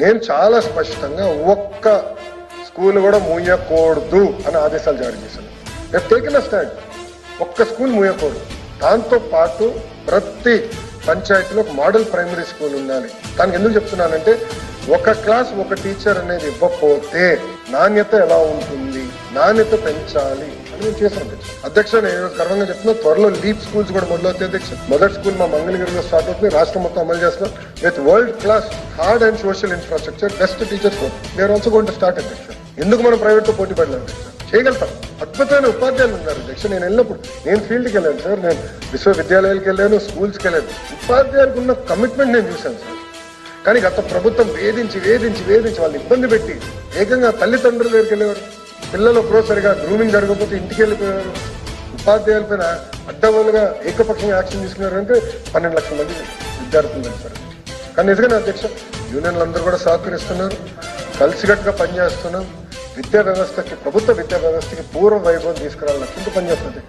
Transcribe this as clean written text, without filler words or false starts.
నేను చాలా స్పష్టంగా ఒక్క స్కూల్ కూడా మూయకూడదు అని ఆదేశాలు జారీ చేశాను. రేపు టేకిన స్టాండ్, ఒక్క స్కూల్ మూయకూడదు. దాంతో పాటు ప్రతి పంచాయతీలో ఒక మోడల్ ప్రైమరీ స్కూల్ ఉండాలి. దానికి ఎందుకు చెప్తున్నానంటే ఒక క్లాస్ ఒక టీచర్ అనేది ఇవ్వకపోతే నాణ్యత ఎలా ఉంటుంది, నాణ్యత పెంచాలి అని నేను చేశాను అధ్యక్ష. నేను గర్వంగా చెప్తున్నా, త్వరలో లీప్ స్కూల్స్ కూడా మొదలవుతాయి అధ్యక్ష. మొదటి స్కూల్ మా మంగళగిరిలో స్టార్ట్ అవుతుంది, రాష్ట్రం మొత్తం అమలు చేస్తున్నాం. With world class hard and social infrastructure, best teachers there also going to start అధ్యక్ష. ఎందుకు మనం ప్రైవేట్ తో పోటీ పడలేము అధ్యక్ష? చేయగలుగుతాం. అద్భుతమైన ఉపాధ్యాయులు ఉన్నారు అధ్యక్ష. నేను వెళ్ళినప్పుడు నేను ఫీల్డ్కి వెళ్ళాను సార్, నేను విశ్వవిద్యాలయాలకు వెళ్ళాను, స్కూల్స్కి వెళ్ళాను. ఉపాధ్యాయులకు ఉన్న కమిట్మెంట్ నేను చూశాను సార్. కానీ గత ప్రభుత్వం వేధించి వేధించి వేధించి వాళ్ళు ఇబ్బంది పెట్టి ఏకంగా తల్లిదండ్రుల దగ్గరికి వెళ్ళేవారు. పిల్లలు ఒకరోజు సరిగా గ్రూమింగ్ జరగకపోతే ఇంటికి వెళ్ళిపోయేవారు. ఉపాధ్యాయుల పైన అడ్డగోలుగా ఏకపక్షంగా యాక్షన్ తీసుకున్నారంటే 12 లక్షల మంది విద్యార్థులు సార్. కానీ నిజంగానే అధ్యక్ష, యూనియన్లు అందరూ కూడా సహకరిస్తున్నారు, కలిసికట్టుగా పనిచేస్తున్నాం. విద్యా వ్యవస్థకి, ప్రభుత్వ విద్యా వ్యవస్థకి పూర్వ వైభవం తీసుకురావాలని లక్ష్యంతో పనిచేస్తుంది.